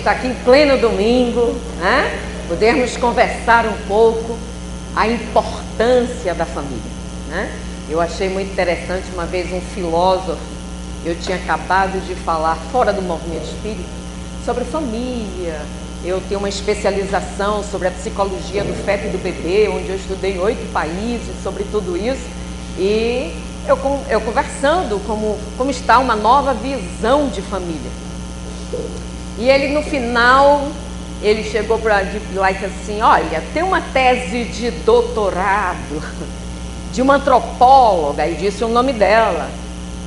estar aqui em pleno domingo, né? Podermos conversar um pouco a importância da família, né? Eu achei muito interessante uma vez um filósofo, eu tinha acabado de falar fora do movimento espírita sobre família. Eu tenho uma especialização sobre a psicologia do feto e do bebê, onde eu estudei em 8 países sobre tudo isso, e eu conversando como está uma nova visão de família. E ele no final, ele chegou para lá e disse assim: olha, tem uma tese de doutorado de uma antropóloga, e disse o nome dela,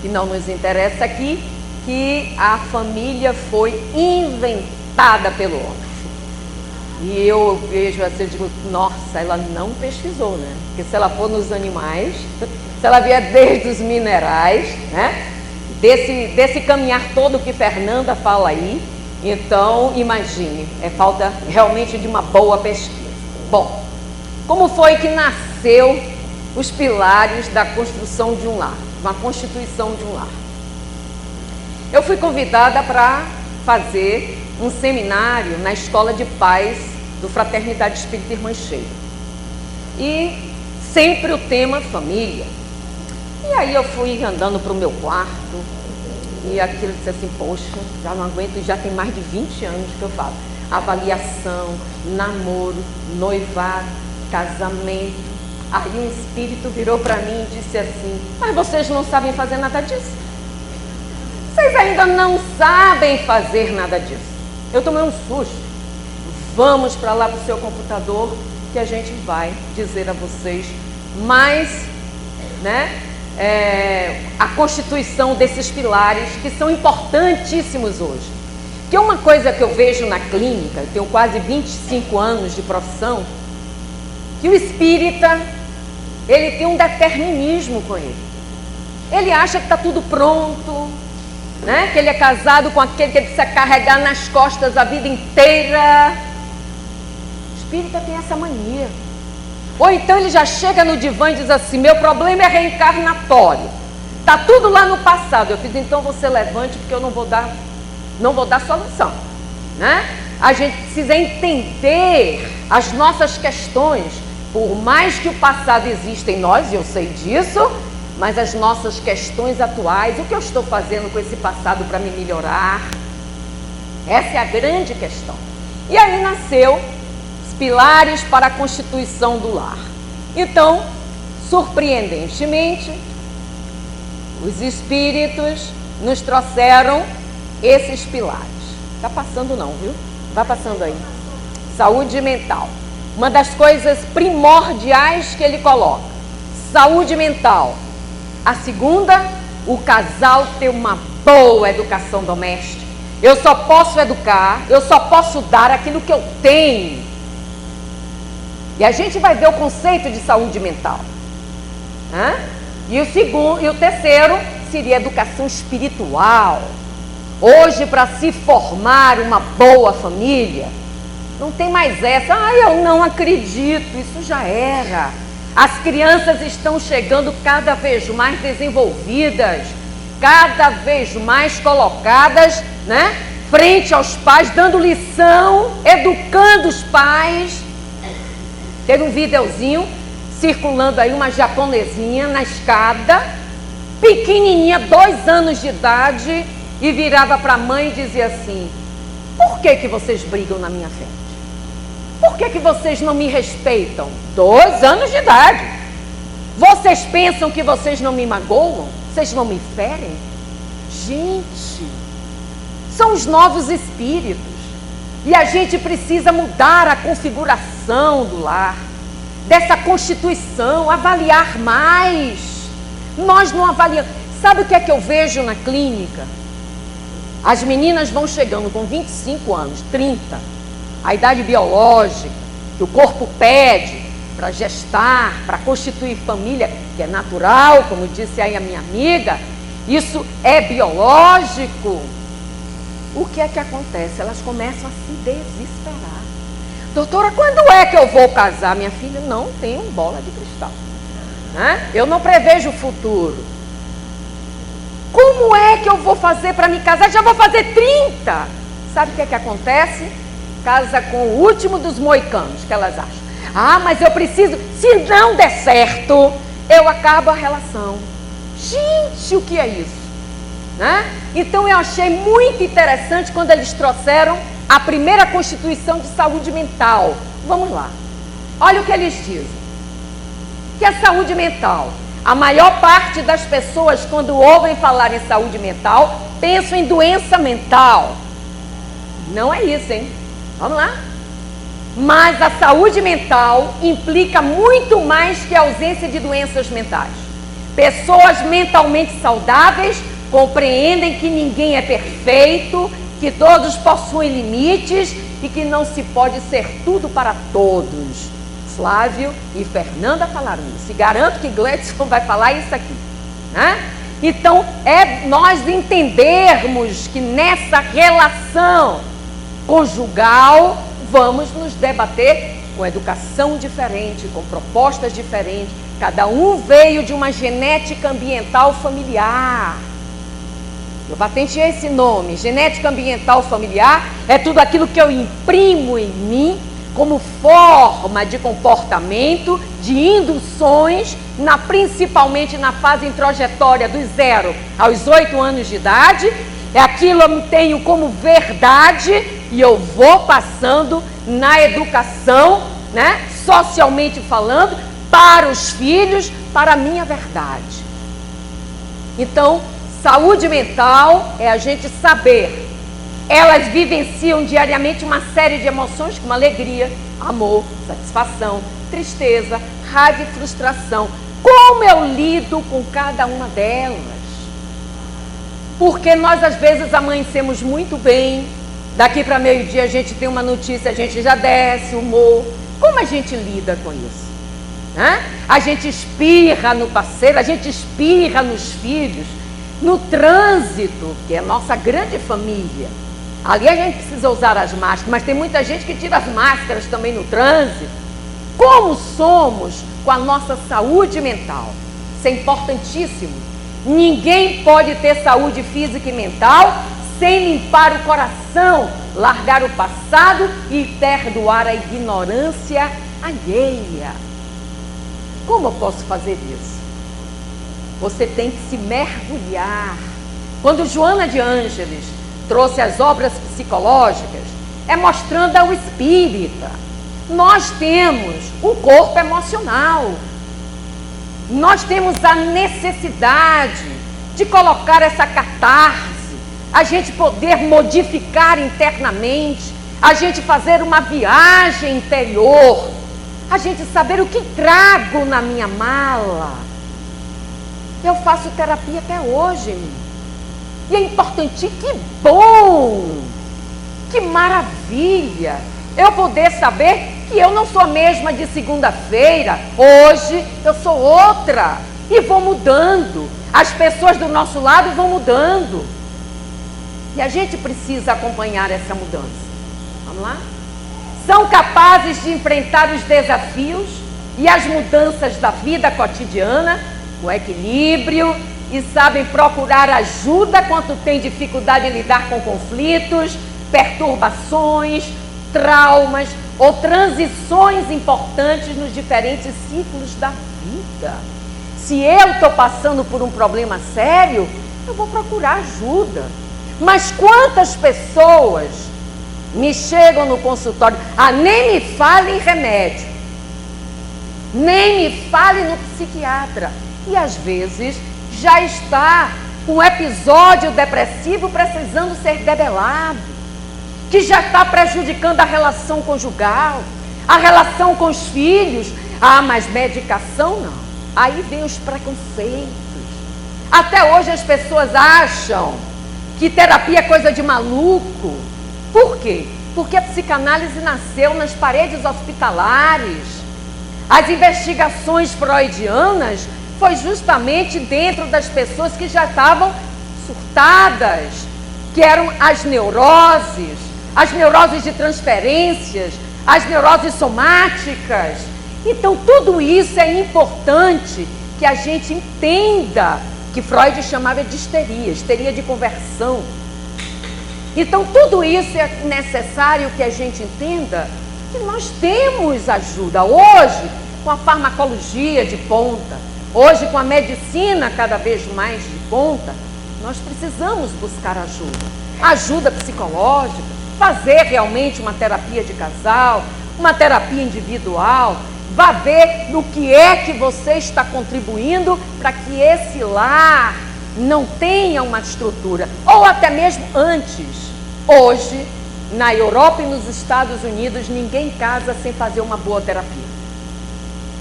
que não nos interessa aqui, que a família foi inventada pelo homem. E eu vejo assim, eu digo, nossa, ela não pesquisou, né? Porque se ela for nos animais, se ela vier desde os minerais, né? Desse caminhar todo que Fernanda fala aí, então imagine, é falta realmente de uma boa pesquisa. Bom, como foi que nasceu os pilares da construção de um lar, uma constituição de um lar? Eu fui convidada para fazer um seminário na Escola de Paz do Fraternidade Espírita Irmã Sheila. E sempre o tema família. E aí eu fui andando para o meu quarto e aquilo disse assim, poxa, já não aguento, já tem mais de 20 anos que eu falo. Avaliação, namoro, noivado, casamento. Aí um espírito virou para mim e disse assim, mas vocês não sabem fazer nada disso. Vocês ainda não sabem fazer nada disso. Eu tomei um susto. Vamos para lá para o seu computador que a gente vai dizer a vocês mais, né, a constituição desses pilares que são importantíssimos hoje. Que é uma coisa que eu vejo na clínica, eu tenho quase 25 anos de profissão, que o espírita, ele tem um determinismo com ele. Ele acha que está tudo pronto, né? Que ele é casado com aquele que ele precisa carregar nas costas a vida inteira. O espírita tem essa mania. Ou então ele já chega no divã e diz assim, meu problema é reencarnatório. Está tudo lá no passado. Eu fiz, então você levante porque eu não vou dar solução, né? A gente precisa entender as nossas questões. Por mais que o passado exista em nós, e eu sei disso, mas as nossas questões atuais, o que eu estou fazendo com esse passado para me melhorar? Essa é a grande questão. E aí nasceu os pilares para a constituição do lar. Então, surpreendentemente, os espíritos nos trouxeram esses pilares. Está passando não, viu? Vai passando aí. Saúde mental. Uma das coisas primordiais que ele coloca. Saúde mental. A segunda, o casal ter uma boa educação doméstica. Eu só posso educar, eu só posso dar aquilo que eu tenho. E a gente vai ver o conceito de saúde mental. E o terceiro seria educação espiritual. Hoje, para se formar uma boa família, não tem mais essa, eu não acredito, isso já era. As crianças estão chegando cada vez mais desenvolvidas, cada vez mais colocadas, né, frente aos pais, dando lição, educando os pais. Teve um videozinho circulando aí, uma japonesinha na escada, pequenininha, 2 anos de idade, e virava para a mãe e dizia assim, por que vocês brigam na minha frente? Por que vocês não me respeitam? 2 anos de idade. Vocês pensam que vocês não me magoam? Vocês não me ferem? Gente, são os novos espíritos. E a gente precisa mudar a configuração do lar, dessa constituição, avaliar mais. Nós não avaliamos. Sabe o que é que eu vejo na clínica? As meninas vão chegando com 25 anos, 30, a idade biológica, que o corpo pede para gestar, para constituir família, que é natural, como disse aí a minha amiga, isso é biológico. O que é que acontece? Elas começam a se desesperar. Doutora, quando é que eu vou casar? Minha filha, não tenho bola de cristal. Eu não prevejo o futuro. Como é que eu vou fazer para me casar? Já vou fazer 30. sabe o que é que acontece? Casa com o último dos moicanos, que elas acham. Ah, mas eu preciso, se não der certo, eu acabo a relação. Gente, o que é isso? Né? Então eu achei muito interessante quando eles trouxeram a primeira Constituição de Saúde Mental. Vamos lá. Olha o que eles dizem. Que a saúde mental, a maior parte das pessoas, quando ouvem falar em saúde mental, pensam em doença mental. Não é isso, hein? Vamos lá. Mas a saúde mental implica muito mais que a ausência de doenças mentais. Pessoas mentalmente saudáveis compreendem que ninguém é perfeito, que todos possuem limites e que não se pode ser tudo para todos. Flávio e Fernanda falaram isso. E garanto que Gleidson vai falar isso aqui. Né? Então, é nós entendermos que nessa relação conjugal vamos nos debater com educação diferente, com propostas diferentes. Cada um veio de uma genética ambiental familiar. Eu patenteei esse nome. Genética ambiental familiar é tudo aquilo que eu imprimo em mim como forma de comportamento, de induções, principalmente na fase introjetória dos 0 aos 8 anos de idade. É aquilo que eu tenho como verdade e eu vou passando na educação, né, socialmente falando, para os filhos, para a minha verdade. Então, saúde mental é a gente saber. Elas vivenciam diariamente uma série de emoções como alegria, amor, satisfação, tristeza, raiva e frustração. Como eu lido com cada uma delas? Porque nós às vezes amanhecemos muito bem, daqui para meio-dia a gente tem uma notícia, a gente já desce o humor. Como a gente lida com isso? A gente espirra no parceiro, a gente espirra nos filhos, no trânsito, que é a nossa grande família. Ali a gente precisa usar as máscaras, mas tem muita gente que tira as máscaras também no trânsito. Como somos com a nossa saúde mental? Isso é importantíssimo. Ninguém pode ter saúde física e mental sem limpar o coração, largar o passado e perdoar a ignorância alheia. Como eu posso fazer isso? Você tem que se mergulhar. Quando Joana de Ângeles trouxe as obras psicológicas, é mostrando ao espírita. Nós temos um corpo emocional. Nós temos a necessidade de colocar essa catarse, a gente poder modificar internamente, a gente fazer uma viagem interior, a gente saber o que trago na minha mala. Eu faço terapia até hoje, e é importante, que bom, que maravilha, eu poder saber que eu não sou a mesma de segunda-feira, hoje eu sou outra, e vou mudando, as pessoas do nosso lado vão mudando, e a gente precisa acompanhar essa mudança. Vamos lá? São capazes de enfrentar os desafios e as mudanças da vida cotidiana, com equilíbrio, e sabem procurar ajuda quando tem dificuldade em lidar com conflitos, perturbações, traumas ou transições importantes nos diferentes ciclos da vida. Se eu estou passando por um problema sério, eu vou procurar ajuda. Mas quantas pessoas me chegam no consultório, nem me fale em remédio, nem me fale no psiquiatra, e às vezes já está com um episódio depressivo precisando ser debelado, que já está prejudicando a relação conjugal, a relação com os filhos. Mas medicação não. Aí vem os preconceitos. Até hoje as pessoas acham que terapia é coisa de maluco. Por quê? Porque a psicanálise nasceu nas paredes hospitalares. As investigações freudianas foi justamente dentro das pessoas que já estavam surtadas, que eram as neuroses de transferências, as neuroses somáticas. Então tudo isso é importante que a gente entenda, que Freud chamava de histeria de conversão. Então, tudo isso é necessário que a gente entenda que nós temos ajuda. Hoje, com a farmacologia de ponta, hoje com a medicina cada vez mais de ponta, nós precisamos buscar ajuda. Ajuda psicológica, fazer realmente uma terapia de casal, uma terapia individual. Vá ver no que é que você está contribuindo para que esse lar não tenha uma estrutura, ou até mesmo antes. Hoje, na Europa e nos Estados Unidos, ninguém casa sem fazer uma boa terapia.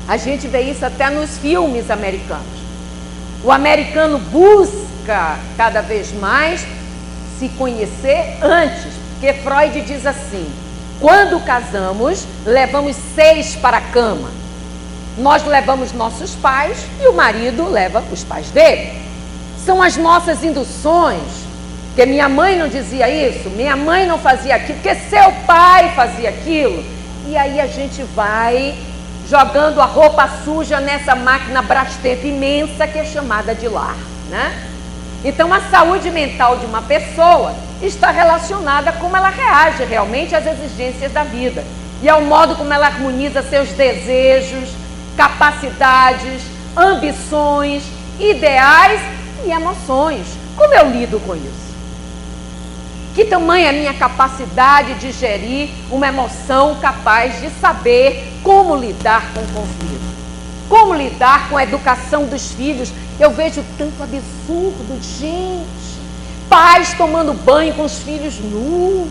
A gente vê isso até nos filmes americanos. O americano busca cada vez mais se conhecer antes, porque Freud diz assim: quando casamos, levamos 6 para a cama. Nós levamos nossos pais e o marido leva os pais dele. São as nossas induções. Porque minha mãe não dizia isso, minha mãe não fazia aquilo, porque seu pai fazia aquilo. E aí a gente vai jogando a roupa suja nessa máquina Brastemp imensa que é chamada de lar, né? Então a saúde mental de uma pessoa está relacionada a como ela reage realmente às exigências da vida e ao modo como ela harmoniza seus desejos, capacidades, ambições, ideais e emoções. Como eu lido com isso? Que tamanho é a minha capacidade de gerir uma emoção capaz de saber como lidar com o conflito? Como lidar com a educação dos filhos? Eu vejo tanto absurdo, gente. Pais tomando banho com os filhos nus,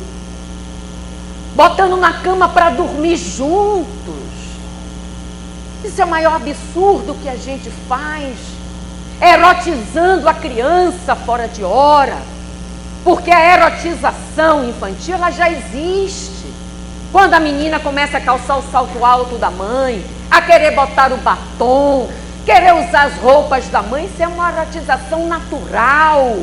botando na cama para dormir juntos. Isso é o maior absurdo que a gente faz. Erotizando a criança fora de hora. Porque a erotização infantil, ela já existe. Quando a menina começa a calçar o salto alto da mãe, a querer botar o batom, querer usar as roupas da mãe, isso é uma erotização natural.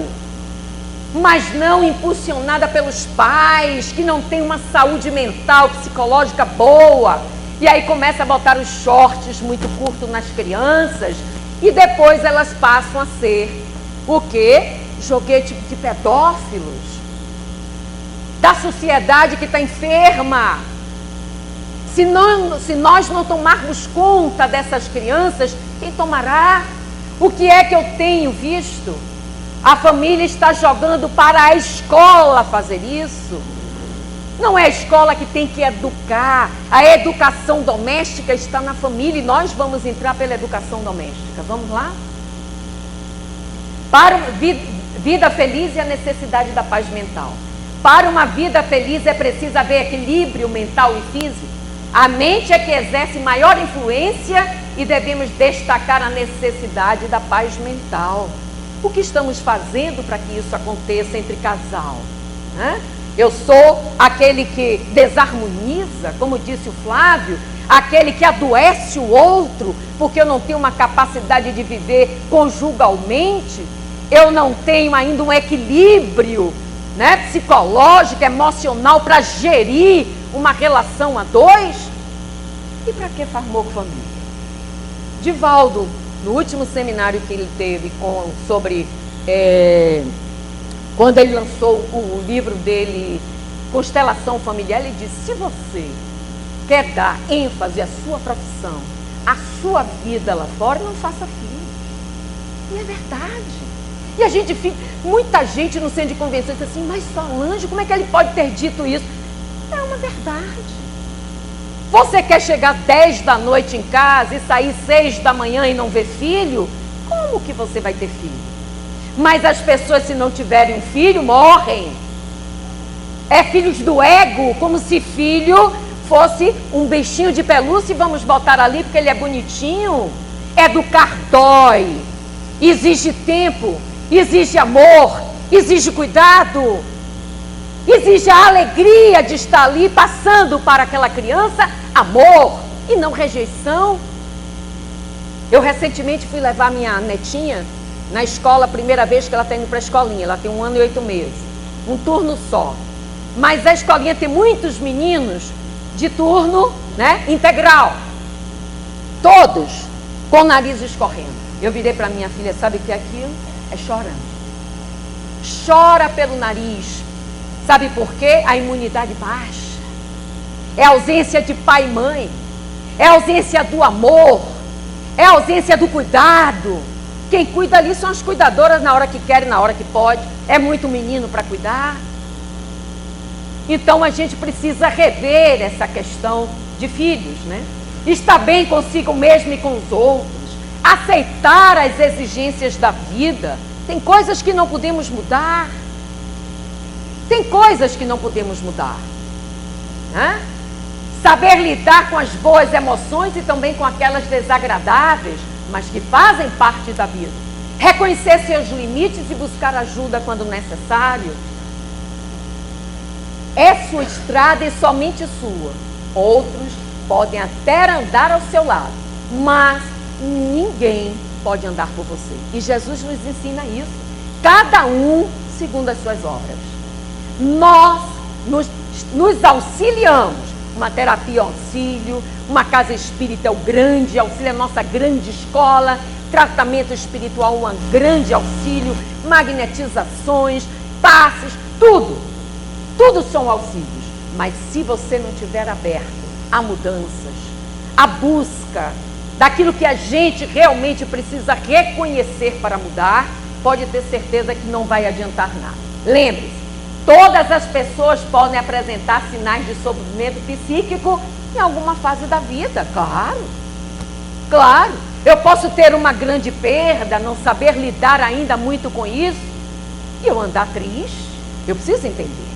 Mas não impulsionada pelos pais, que não têm uma saúde mental, psicológica boa. E aí começa a botar os shorts muito curtos nas crianças, e depois elas passam a ser o quê? Joguete de pedófilos, da sociedade que está enferma. Se nós não tomarmos conta dessas crianças, quem tomará? O que é que eu tenho visto? A família está jogando para a escola fazer isso. Não é a escola que tem que educar. A educação doméstica está na família e nós vamos entrar pela educação doméstica. Vamos lá? Para vida feliz é a necessidade da paz mental. Para uma vida feliz é preciso haver equilíbrio mental e físico. A mente é que exerce maior influência e devemos destacar a necessidade da paz mental. O que estamos fazendo para que isso aconteça entre casal? Eu sou aquele que desarmoniza, como disse o Flávio, aquele que adoece o outro, porque eu não tenho uma capacidade de viver conjugalmente. Eu não tenho ainda um equilíbrio, psicológico, emocional para gerir uma relação a dois. E para que Farmacofamília? Divaldo, no último seminário que ele teve sobre quando ele lançou o livro dele, Constelação Familiar, ele disse: se você quer dar ênfase à sua profissão, à sua vida lá fora, não faça filhos. E é verdade. E a gente fica, muita gente no centro de convenção diz assim: mas Solange, como é que ele pode ter dito isso? É uma verdade. Você quer chegar 10 da noite em casa e sair 6 da manhã e não ver filho? Como que você vai ter filho? Mas as pessoas, se não tiverem um filho, morrem. É filhos do ego, como se filho fosse um bichinho de pelúcia e vamos botar ali porque ele é bonitinho. Educar dói, exige tempo, exige amor, exige cuidado, exige a alegria de estar ali passando para aquela criança amor e não rejeição. Eu recentemente fui levar minha netinha na escola, a primeira vez que ela está indo para a escolinha, ela tem 1 ano e 8 meses, um turno só. Mas a escolinha tem muitos meninos de turno integral, todos com o nariz escorrendo. Eu virei para minha filha: sabe o que é aquilo? É chorando. Chora pelo nariz, Sabe por quê? A imunidade baixa. É a ausência de pai e mãe. É a ausência do amor. É a ausência do cuidado. Quem cuida ali são as cuidadoras na hora que quer e na hora que pode. É muito menino para cuidar. Então a gente precisa rever essa questão de filhos, né? Estar bem consigo mesmo e com os outros. Aceitar as exigências da vida. Tem coisas que não podemos mudar. Tem coisas que não podemos mudar, né? Saber lidar com as boas emoções e também com aquelas desagradáveis, mas que fazem parte da vida. Reconhecer seus limites e buscar ajuda quando necessário. É sua estrada e somente sua. Outros podem até andar ao seu lado, mas ninguém pode andar por você. E Jesus nos ensina isso. Cada um segundo as suas obras. Nós nos auxiliamos. Uma terapia auxílio, uma casa espírita é o grande auxílio, é a nossa grande escola. Tratamento espiritual, um grande auxílio. Magnetizações, passes, tudo. Tudo são auxílios. Mas se você não estiver aberto a mudanças, a busca daquilo que a gente realmente precisa reconhecer para mudar, pode ter certeza que não vai adiantar nada. Lembre-se, todas as pessoas podem apresentar sinais de sofrimento psíquico em alguma fase da vida, claro. Claro, eu posso ter uma grande perda, não saber lidar ainda muito com isso, e eu andar triste, eu preciso entender.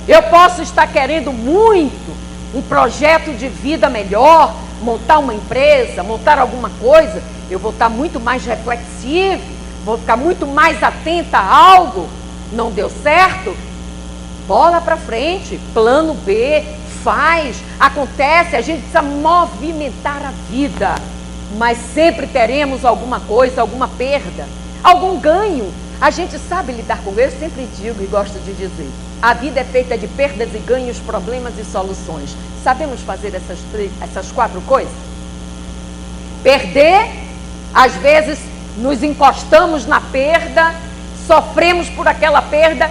Eu posso estar querendo muito um projeto de vida melhor, montar uma empresa, montar alguma coisa, eu vou estar muito mais reflexivo, vou ficar muito mais atenta a algo. Não deu certo? Bola para frente, plano B, faz, acontece, a gente precisa movimentar a vida, mas sempre teremos alguma coisa, alguma perda, algum ganho. A gente sabe lidar com isso, eu sempre digo e gosto de dizer, a vida é feita de perdas e ganhos, problemas e soluções. Sabemos fazer essas 4 coisas? Perder, às vezes nos encostamos na perda, sofremos por aquela perda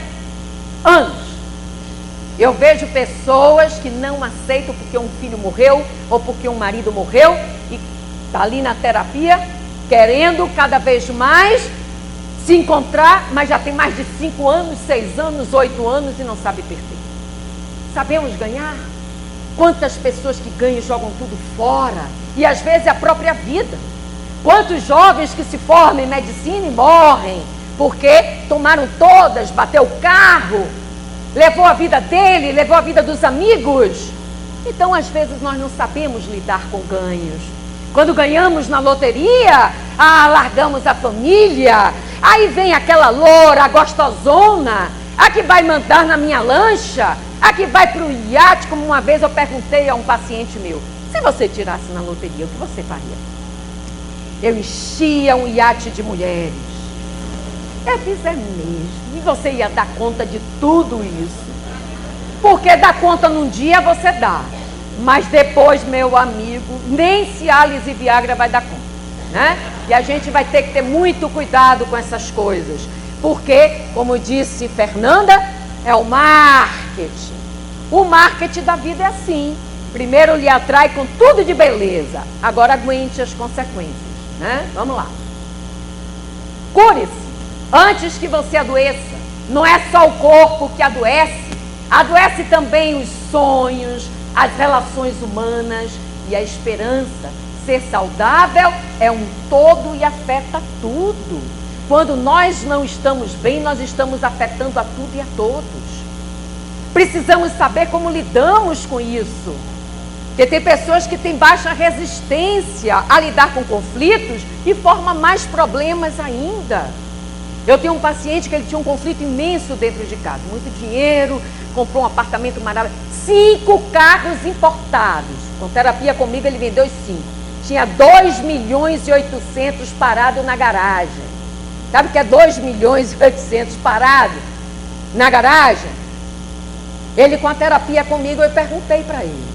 anos. Eu vejo pessoas que não aceitam porque um filho morreu ou porque um marido morreu e está ali na terapia querendo cada vez mais se encontrar, mas já tem mais de 5 anos, 6 anos, 8 anos e não sabe perder. Sabemos ganhar? Quantas pessoas que ganham e jogam tudo fora e às vezes a própria vida. Quantos jovens que se formam em medicina e morrem porque tomaram todas, bateu o carro, levou a vida dele, levou a vida dos amigos. Então, às vezes, nós não sabemos lidar com ganhos. Quando ganhamos na loteria, largamos a família, aí vem aquela loura gostosona, a que vai mandar na minha lancha, a que vai para o iate, como uma vez eu perguntei a um paciente meu, se você tirasse na loteria, o que você faria? Eu enchia um iate de mulheres. Eu fiz mesmo. E você ia dar conta de tudo isso. Porque dar conta num dia você dá. Mas depois, meu amigo, nem Cialis e Viagra vai dar conta, né? E a gente vai ter que ter muito cuidado com essas coisas. Porque, como disse Fernanda, é o marketing. O marketing da vida é assim. Primeiro lhe atrai com tudo de beleza. Agora aguente as consequências, né? Vamos lá. Cure-se antes que você adoeça. Não é só o corpo que adoece. Adoece também os sonhos, as relações humanas e a esperança. Ser saudável é um todo e afeta tudo. Quando nós não estamos bem, nós estamos afetando a tudo e a todos. Precisamos saber como lidamos com isso. Porque tem pessoas que têm baixa resistência a lidar com conflitos e forma mais problemas ainda. Eu tenho um paciente que ele tinha um conflito imenso dentro de casa. Muito dinheiro, comprou um apartamento maravilhoso. 5 carros importados. Com terapia comigo ele vendeu os 5. Tinha 2.800.000 parado na garagem. Sabe o que é 2.800.000 parado na garagem? Ele com a terapia comigo, eu perguntei para ele.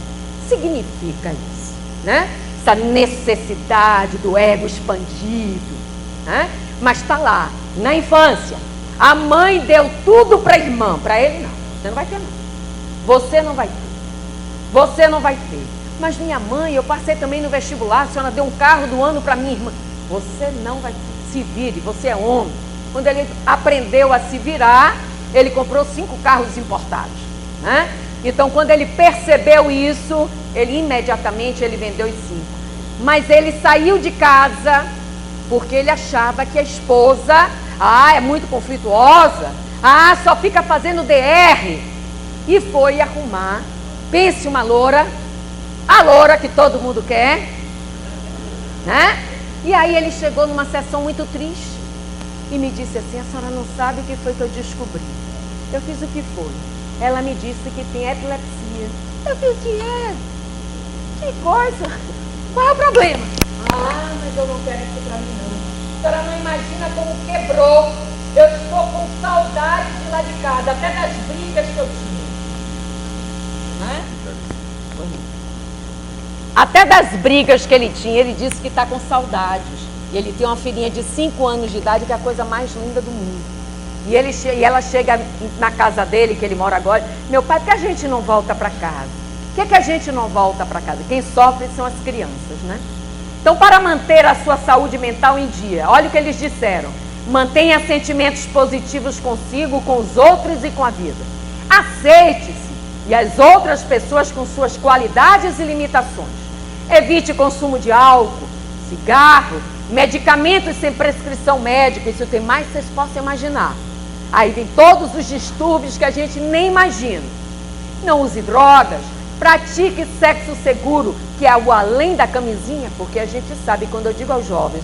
Significa isso, né? Essa necessidade do ego expandido, né? Mas está lá, na infância. A mãe deu tudo para a irmã, para ele não. Você não vai ter, não. Você não vai ter. Você não vai ter. Mas minha mãe, eu passei também no vestibular, a senhora deu um carro do ano para minha irmã. Você não vai ter. Se vire, você é homem. Quando ele aprendeu a se virar, ele comprou 5 carros importados, né? Então, quando ele percebeu isso, ele imediatamente vendeu os 5. Mas ele saiu de casa porque ele achava que a esposa, é muito conflituosa, só fica fazendo DR. E foi arrumar, pense uma loura, a loura que todo mundo quer, né? E aí ele chegou numa sessão muito triste e me disse assim: a senhora não sabe o que foi que eu descobri. Eu fiz o que foi. Ela me disse que tem epilepsia. Eu fiz o que é? Que coisa? Qual é o problema? Mas eu não quero isso pra mim não. A senhora não imagina como quebrou. Eu estou com saudade de lá de casa, até das brigas que eu tinha. Né? Até das brigas que ele tinha, ele disse que está com saudades. E ele tem uma filhinha de 5 anos de idade, que é a coisa mais linda do mundo. E ela chega na casa dele, que ele mora agora: meu pai, por que a gente não volta para casa? Por que a gente não volta para casa? Quem sofre são as crianças, né? Então, para manter a sua saúde mental em dia, olha o que eles disseram: mantenha sentimentos positivos consigo, com os outros e com a vida. Aceite-se e as outras pessoas com suas qualidades e limitações. Evite consumo de álcool, cigarro, medicamentos sem prescrição médica. Isso tem mais que vocês possam imaginar. Aí vem todos os distúrbios que a gente nem imagina. Não use drogas, pratique sexo seguro, que é o além da camisinha, porque a gente sabe, quando eu digo aos jovens,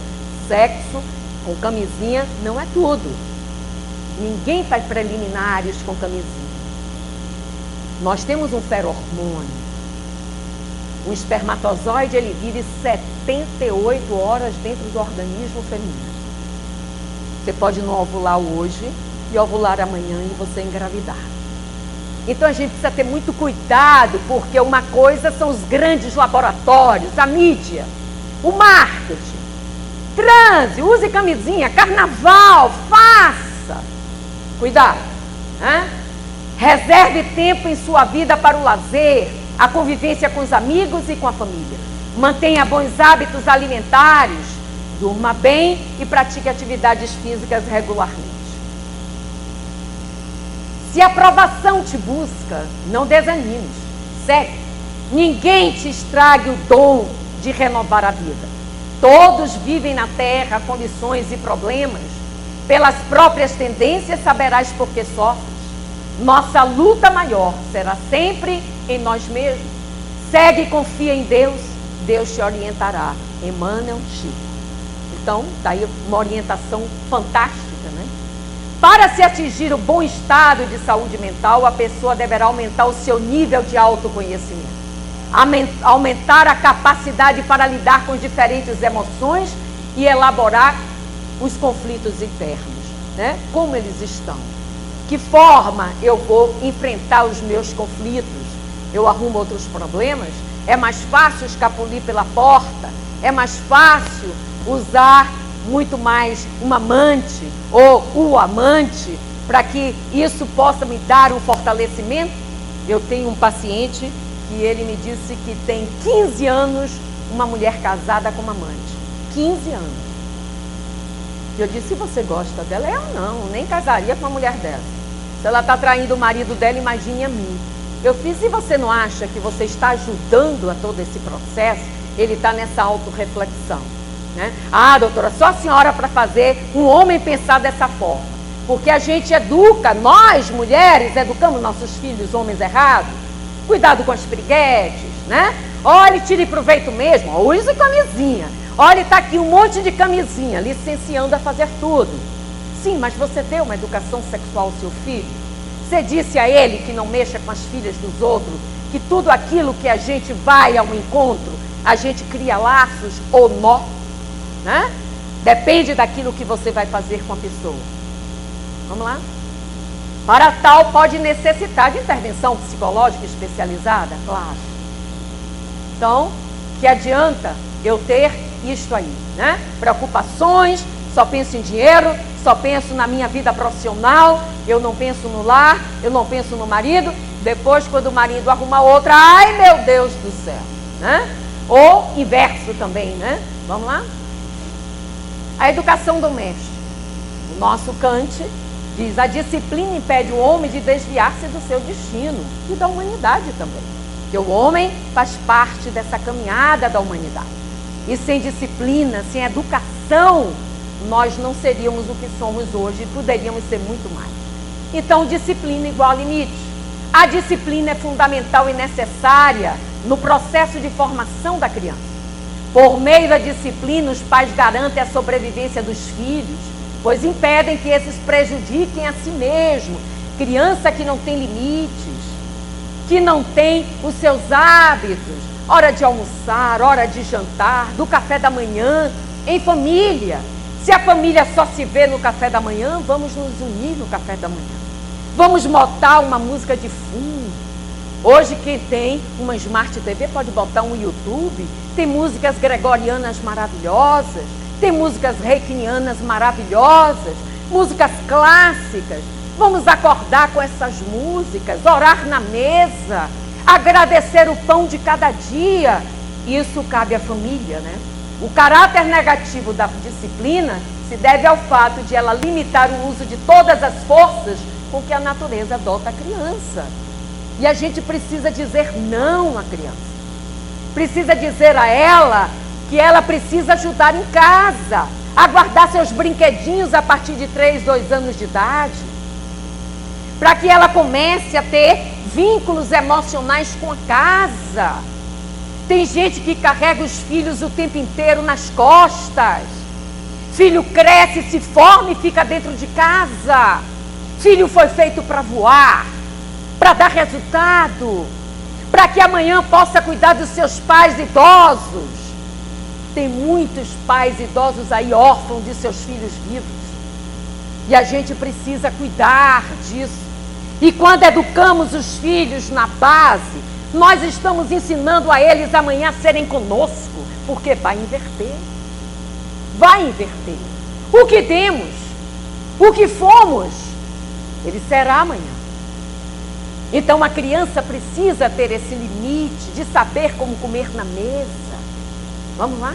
sexo com camisinha não é tudo. Ninguém faz preliminares com camisinha. Nós temos um feromônio. O espermatozoide, ele vive 78 horas dentro do organismo feminino. Você pode não ovular hoje e ovular amanhã e você engravidar. Então a gente precisa ter muito cuidado, porque uma coisa são os grandes laboratórios, a mídia, o marketing. Transe, use camisinha, carnaval, faça. Cuidado, né? Reserve tempo em sua vida para o lazer, a convivência com os amigos e com a família. Mantenha bons hábitos alimentares, durma bem e pratique atividades físicas regularmente. Se a aprovação te busca, não desanimes. Segue. Ninguém te estrague o dom de renovar a vida. Todos vivem na terra com lições e problemas. Pelas próprias tendências saberás por que sofres. Nossa luta maior será sempre em nós mesmos. Segue e confia em Deus, Deus te orientará. Emmanuel Chico. Então, daí uma orientação fantástica, né? Para se atingir o bom estado de saúde mental, a pessoa deverá aumentar o seu nível de autoconhecimento, aumentar a capacidade para lidar com diferentes emoções e elaborar os conflitos internos, né? Como eles estão. Que forma eu vou enfrentar os meus conflitos? Eu arrumo outros problemas? É mais fácil escapulir pela porta? É mais fácil usar muito mais um amante ou o amante para que isso possa me dar um fortalecimento? Eu tenho um paciente que ele me disse que tem 15 anos uma mulher casada com uma amante. 15 anos. Eu disse: se você gosta dela? Eu não, nem casaria com uma mulher dessa. Se ela está traindo o marido dela, imagine a mim. Eu fiz: e você não acha que você está ajudando a todo esse processo? Ele está nessa autorreflexão, né? Doutora, só a senhora para fazer um homem pensar dessa forma. Porque a gente educa, nós mulheres educamos nossos filhos homens errados. Cuidado com as piriguetes, né? Olha, tire proveito mesmo, use camisinha. Olha, está aqui um monte de camisinha, licenciando a fazer tudo. Sim, mas você deu uma educação sexual ao seu filho? Você disse a ele que não mexa com as filhas dos outros, que tudo aquilo que a gente vai ao encontro, a gente cria laços ou não, né? Depende daquilo que você vai fazer com a pessoa. Vamos lá? Para tal, pode necessitar de intervenção psicológica especializada? Claro. Então, que adianta eu ter isto aí, né? Preocupações, só penso em dinheiro, só penso na minha vida profissional, eu não penso no lar, eu não penso no marido. Depois, quando o marido arruma outra, ai meu Deus do céu, né? Ou inverso também, né? Vamos lá? A educação doméstica. O nosso Kant diz: a disciplina impede o homem de desviar-se do seu destino e da humanidade também. Porque o homem faz parte dessa caminhada da humanidade. E sem disciplina, sem educação, nós não seríamos o que somos hoje, poderíamos ser muito mais. Então, disciplina igual limite. A disciplina é fundamental e necessária no processo de formação da criança. Por meio da disciplina, os pais garantem a sobrevivência dos filhos, pois impedem que esses prejudiquem a si mesmos. Criança que não tem limites, que não tem os seus hábitos, hora de almoçar, hora de jantar, do café da manhã, em família. Se a família só se vê no café da manhã, vamos nos unir no café da manhã. Vamos botar uma música de fundo. Hoje quem tem uma Smart TV pode botar um YouTube, tem músicas gregorianas maravilhosas, tem músicas requinianas maravilhosas, músicas clássicas. Vamos acordar com essas músicas, orar na mesa, agradecer o pão de cada dia. Isso cabe à família, né? O caráter negativo da disciplina se deve ao fato de ela limitar o uso de todas as forças com que a natureza dota a criança. E a gente precisa dizer não à criança. Precisa dizer a ela que ela precisa ajudar em casa, a guardar seus brinquedinhos a partir de 3, 2 anos de idade, para que ela comece a ter vínculos emocionais com a casa. Tem gente que carrega os filhos o tempo inteiro nas costas. Filho cresce, se forma e fica dentro de casa. Filho foi feito para voar, para dar resultado, para que amanhã possa cuidar dos seus pais idosos. Tem muitos pais idosos aí órfãos de seus filhos vivos. E a gente precisa cuidar disso. E quando educamos os filhos na base, nós estamos ensinando a eles amanhã a serem conosco, porque vai inverter. Vai inverter. O que temos, o que fomos, ele será amanhã. Então a criança precisa ter esse limite de saber como comer na mesa. Vamos lá?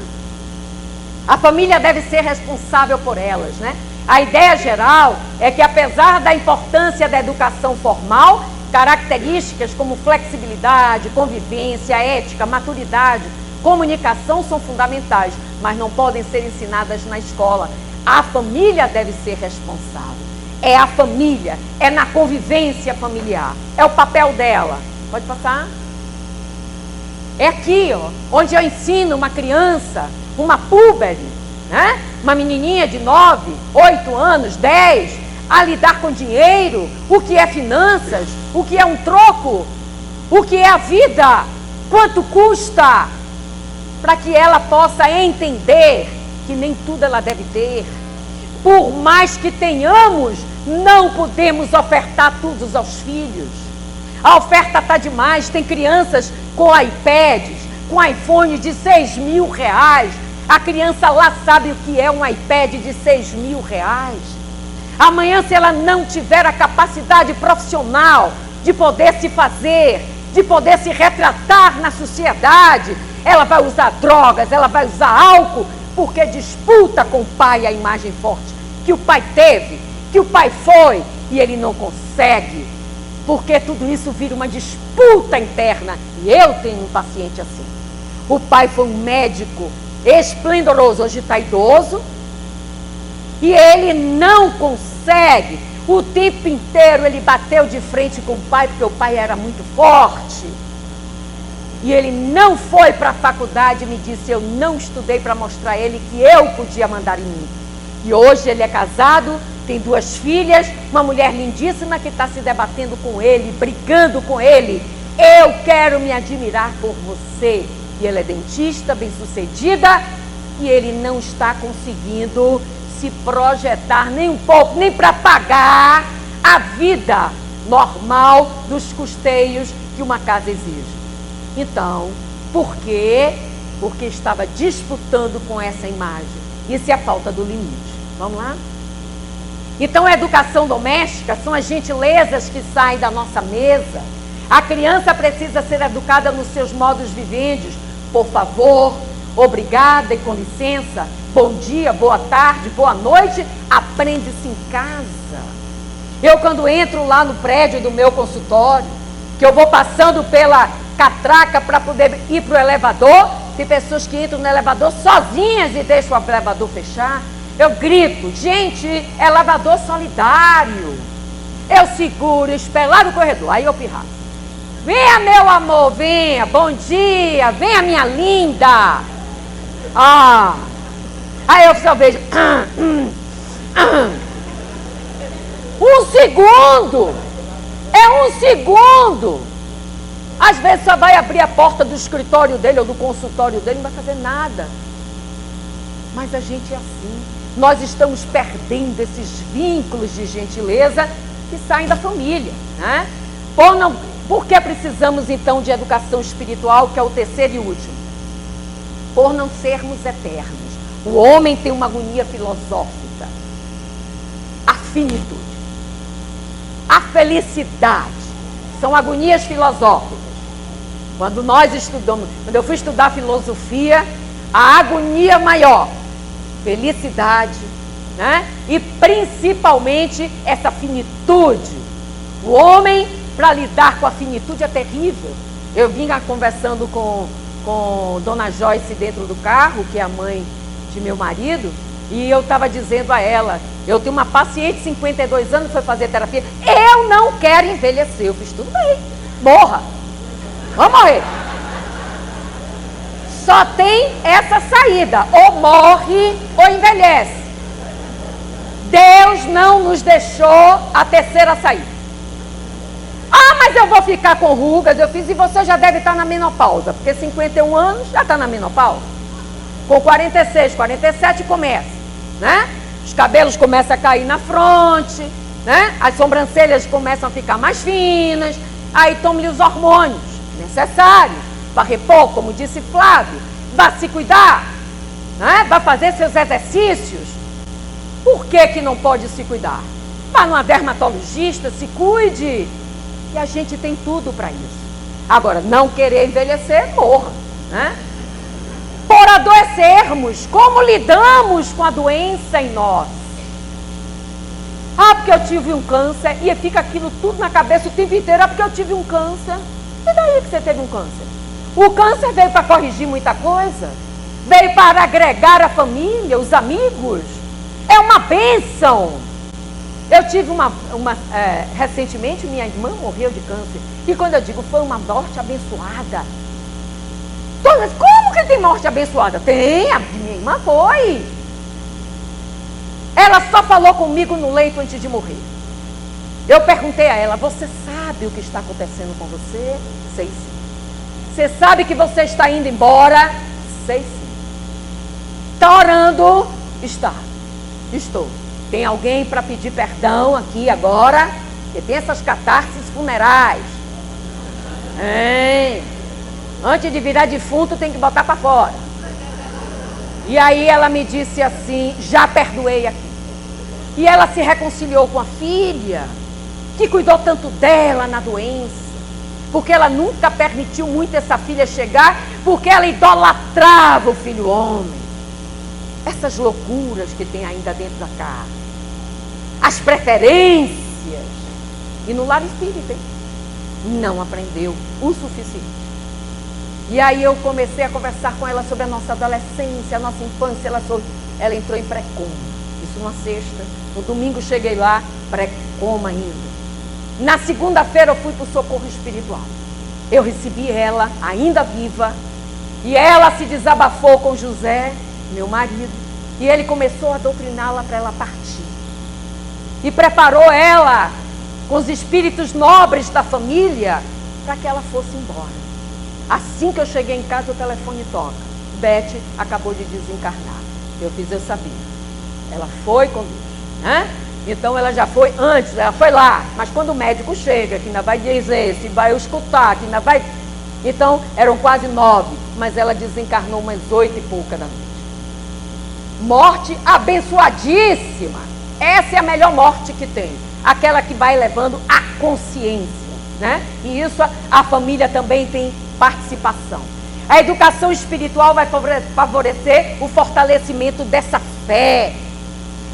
A família deve ser responsável por elas, né? A ideia geral é que, apesar da importância da educação formal, características como flexibilidade, convivência, ética, maturidade, comunicação são fundamentais, mas não podem ser ensinadas na escola. A família deve ser responsável. É a família, é na convivência familiar, é o papel dela. Pode passar? É aqui, ó, onde eu ensino uma criança, uma púbere, né? Uma menininha de 9, 8 anos, 10, a lidar com dinheiro, o que é finanças, o que é um troco, o que é a vida, quanto custa, para que ela possa entender que nem tudo ela deve ter. Por mais que tenhamos, não podemos ofertar tudo aos filhos. A oferta está demais. Tem crianças com iPads, com iPhones de 6 mil reais. A criança lá sabe o que é um iPad de 6 mil reais. Amanhã, se ela não tiver a capacidade profissional de poder se fazer, de poder se retratar na sociedade, ela vai usar drogas, ela vai usar álcool, porque disputa com o pai a imagem forte que o pai teve, que o pai foi, e ele não consegue, porque tudo isso vira uma disputa interna. E eu tenho um paciente assim. O pai foi um médico esplendoroso, hoje está idoso, e ele não consegue. O tempo inteiro ele bateu de frente com o pai, porque o pai era muito forte. E ele não foi para a faculdade e me disse: eu não estudei para mostrar a ele que eu podia mandar em mim. E hoje ele é casado, tem 2 filhas, uma mulher lindíssima que está se debatendo com ele, brigando com ele. Eu quero me admirar por você. E ele é dentista, bem-sucedida, e ele não está conseguindo se projetar nem um pouco, nem para pagar a vida normal dos custeios que uma casa exige. Então, por quê? Porque estava disputando com essa imagem. Isso é a falta do limite. Vamos lá? Então, a educação doméstica são as gentilezas que saem da nossa mesa. A criança precisa ser educada nos seus modos viventes. Por favor, obrigada e com licença, bom dia, boa tarde, boa noite, aprende-se em casa. Eu, quando entro lá no prédio do meu consultório, que eu vou passando pela catraca para poder ir para o elevador, tem pessoas que entram no elevador sozinhas e deixam o elevador fechar. Eu grito, gente, é elevador solidário. Eu seguro, espero lá no corredor, aí eu pirraço. Venha, meu amor, venha, bom dia, venha, minha linda. Aí eu só vejo. Um segundo. É um segundo. Às vezes só vai abrir a porta do escritório dele ou do consultório dele, não vai fazer nada. Mas a gente é assim. Nós estamos perdendo esses vínculos de gentileza que saem da família, né? Por que precisamos então de educação espiritual, que é o terceiro e último? Por não sermos eternos. O homem tem uma agonia filosófica. A finitude, a felicidade, são agonias filosóficas. Quando eu fui estudar filosofia, a agonia maior, felicidade, né? E principalmente essa finitude. O homem, para lidar com a finitude, é terrível. Eu vinha conversando com Dona Joyce dentro do carro, que é a mãe de meu marido, e eu estava dizendo a ela, eu tenho uma paciente de 52 anos, foi fazer terapia, eu não quero envelhecer. Eu fiz tudo bem, morra, vamos morrer. Só tem essa saída, ou morre ou envelhece. Deus não nos deixou a terceira saída. Mas eu vou ficar com rugas. Eu fiz, e você já deve estar na menopausa, porque 51 anos já está na menopausa. Com 46, 47 começa, né? Os cabelos começam a cair na fronte, né? As sobrancelhas começam a ficar mais finas. Aí tome-lhe os hormônios necessários para repor, como disse Flávio. Vai se cuidar, né? Vai fazer seus exercícios. Por que não pode se cuidar? Vá numa dermatologista, se cuide. E a gente tem tudo para isso. Agora, não querer envelhecer, morra, né? Por adoecermos, como lidamos com a doença em nós? Porque eu tive um câncer, e fica aquilo tudo na cabeça o tempo inteiro, porque eu tive um câncer. E daí que você teve um câncer? O câncer veio para corrigir muita coisa, veio para agregar a família, os amigos. É uma bênção. Eu tive recentemente, minha irmã morreu de câncer. E quando eu digo, foi uma morte abençoada. Todas, como que tem morte abençoada? Tem, a minha irmã foi. Ela só falou comigo no leito antes de morrer. Eu perguntei a ela, você sabe o que está acontecendo com você? Sei sim. Você sabe que você está indo embora? Sei sim. Está orando? Está. Estou. Tem alguém para pedir perdão aqui agora? Porque tem essas catarses funerais. Antes de virar defunto, tem que botar para fora. E aí ela me disse assim, já perdoei aqui. E ela se reconciliou com a filha, que cuidou tanto dela na doença. Porque ela nunca permitiu muito essa filha chegar, porque ela idolatrava o filho homem. Essas loucuras que tem ainda dentro da casa. As preferências. E no lar espírita, hein? Não aprendeu o suficiente. E aí eu comecei a conversar com ela sobre a nossa adolescência, a nossa infância. Ela entrou em pré-coma. Isso numa sexta. No domingo cheguei lá, pré-coma ainda. Na segunda-feira eu fui para o socorro espiritual. Eu recebi ela, ainda viva. E ela se desabafou com José, meu marido. E ele começou a doutriná-la para ela partir. E preparou ela com os espíritos nobres da família para que ela fosse embora. Assim que eu cheguei em casa, o telefone toca. Beth acabou de desencarnar. Eu sabia. Ela foi com Deus, né? Então ela já foi antes, ela foi lá. Mas quando o médico chega, que ainda vai dizer, se vai escutar, que ainda vai... Então eram quase 9, mas ela desencarnou umas 8 e pouca da noite. Morte abençoadíssima. Essa é a melhor morte que tem, aquela que vai levando a consciência, né? E isso a família também tem participação. A educação espiritual vai favorecer o fortalecimento dessa fé,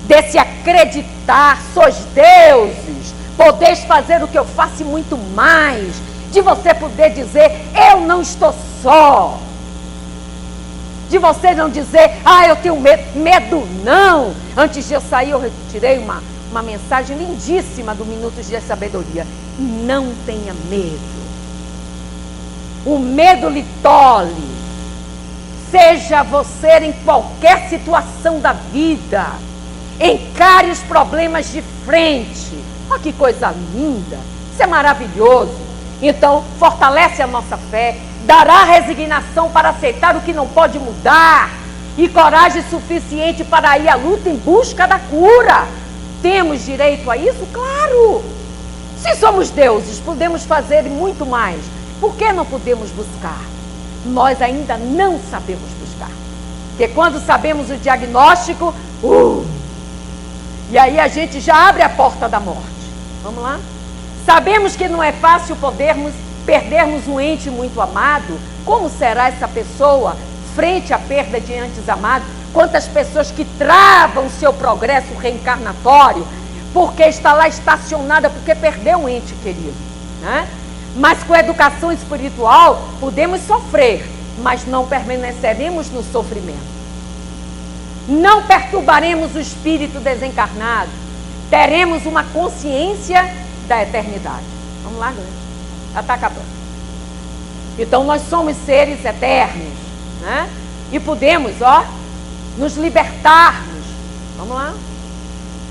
desse acreditar, sois deuses, podeis fazer o que eu faço e muito mais, de você poder dizer, eu não estou só, de você não dizer, eu tenho medo não. Antes de eu sair, eu retirei uma mensagem lindíssima do Minutos de Sabedoria. Não tenha medo. O medo lhe tolhe. Seja você em qualquer situação da vida, encare os problemas de frente. Olha que coisa linda. Isso é maravilhoso. Então, fortalece a nossa fé, dará resignação para aceitar o que não pode mudar e coragem suficiente para ir à luta em busca da cura. Temos direito a isso? Claro! Se somos deuses, podemos fazer muito mais. Por que não podemos buscar? Nós ainda não sabemos buscar. Porque quando sabemos o diagnóstico, e aí a gente já abre a porta da morte. Vamos lá? Sabemos que não é fácil perdermos um ente muito amado. Como será essa pessoa frente à perda de entes amados? Quantas pessoas que travam o seu progresso reencarnatório porque está lá estacionada porque perdeu um ente querido, né? Mas com a educação espiritual podemos sofrer, mas não permaneceremos no sofrimento. Não perturbaremos o espírito desencarnado. Teremos uma consciência da eternidade. Vamos lá, Glênia. Já está acabando. Então nós somos seres eternos, né? E podemos, nos libertarmos. Vamos lá?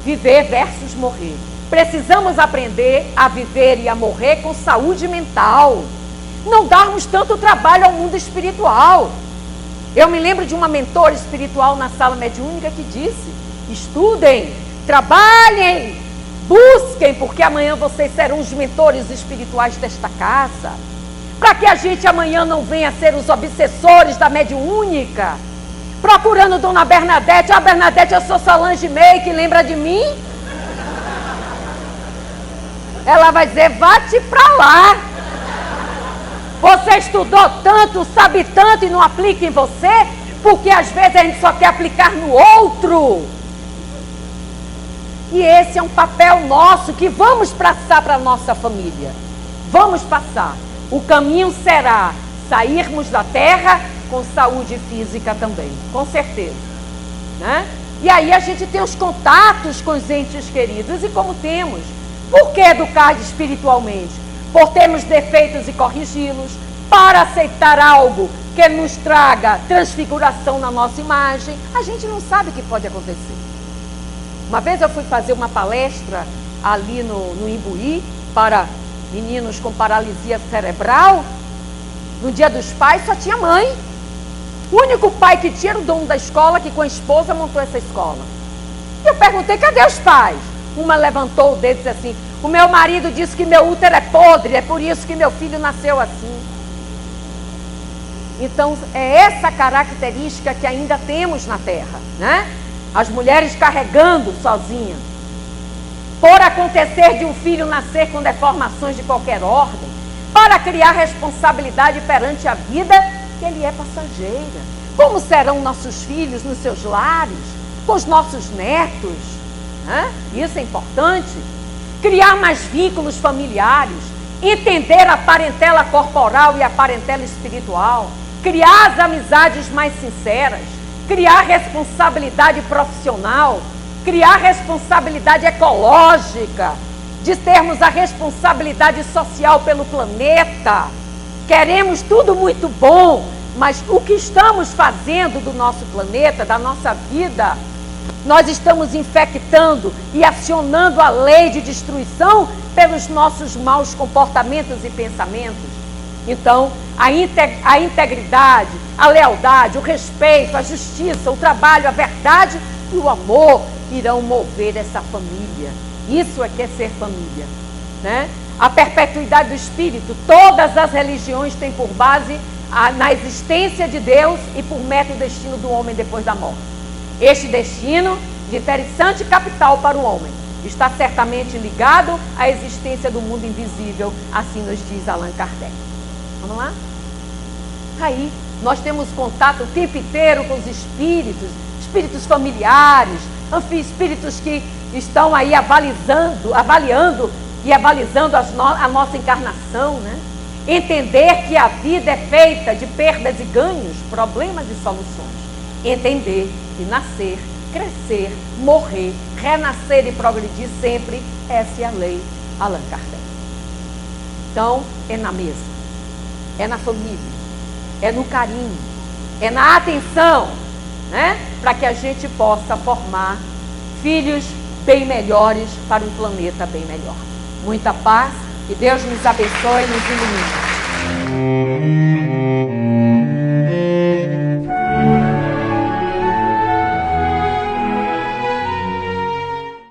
Viver versus morrer. Precisamos aprender a viver e a morrer com saúde mental. Não darmos tanto trabalho ao mundo espiritual. Eu me lembro de uma mentora espiritual na sala mediúnica que disse: estudem, trabalhem, busquem, porque amanhã vocês serão os mentores espirituais desta casa. Para que a gente amanhã não venha ser os obsessores da mediúnica, procurando Dona Bernadette. Bernadette, eu sou Solange Meik, lembra de mim? Ela vai dizer, vá-te pra lá. Você estudou tanto, sabe tanto e não aplica em você, porque às vezes a gente só quer aplicar no outro. E esse é um papel nosso que vamos passar para a nossa família. Vamos passar. O caminho será sairmos da terra com saúde física também, com certeza, né? E aí a gente tem os contatos com os entes queridos. E como temos? Por que educar espiritualmente? Por termos defeitos e corrigi-los, para aceitar algo que nos traga transfiguração na nossa imagem. A gente não sabe o que pode acontecer. Uma vez eu fui fazer uma palestra ali no Imbuí para meninos com paralisia cerebral. No Dia dos Pais só tinha mãe. O único pai que tinha era o dono da escola, que com a esposa montou essa escola. E eu perguntei, cadê os pais? Uma levantou o dedo e disse assim, o meu marido disse que meu útero é podre, é por isso que meu filho nasceu assim. Então, é essa característica que ainda temos na Terra, né? As mulheres carregando sozinhas. Por acontecer de um filho nascer com deformações de qualquer ordem, para criar responsabilidade perante a vida, que ele é passageira. Como serão nossos filhos nos seus lares, com os nossos netos? Isso é importante. Criar mais vínculos familiares, entender a parentela corporal e a parentela espiritual, criar as amizades mais sinceras, criar responsabilidade profissional, criar responsabilidade ecológica, de termos a responsabilidade social pelo planeta. Queremos tudo muito bom, mas o que estamos fazendo do nosso planeta, da nossa vida, nós estamos infectando e acionando a lei de destruição pelos nossos maus comportamentos e pensamentos. Então, a integridade, a lealdade, o respeito, a justiça, o trabalho, a verdade e o amor irão mover essa família. Isso é que é ser família, né? A perpetuidade do espírito. Todas as religiões têm por base na existência de Deus e por meta o destino do homem depois da morte. Este destino de interessante capital para o homem, está certamente ligado à existência do mundo invisível, assim nos diz Allan Kardec. Vamos lá? Aí, nós temos contato o tempo inteiro com os espíritos familiares, espíritos que estão aí avaliando e avalizando a nossa encarnação, né? Entender que a vida é feita de perdas e ganhos, problemas e soluções. Entender que nascer, crescer, morrer, renascer e progredir sempre, essa é a lei Allan Kardec. Então, é na mesa, é na família, é no carinho, é na atenção, né? Para que a gente possa formar filhos bem melhores para um planeta bem melhor. Muita paz, que Deus nos abençoe e nos ilumine.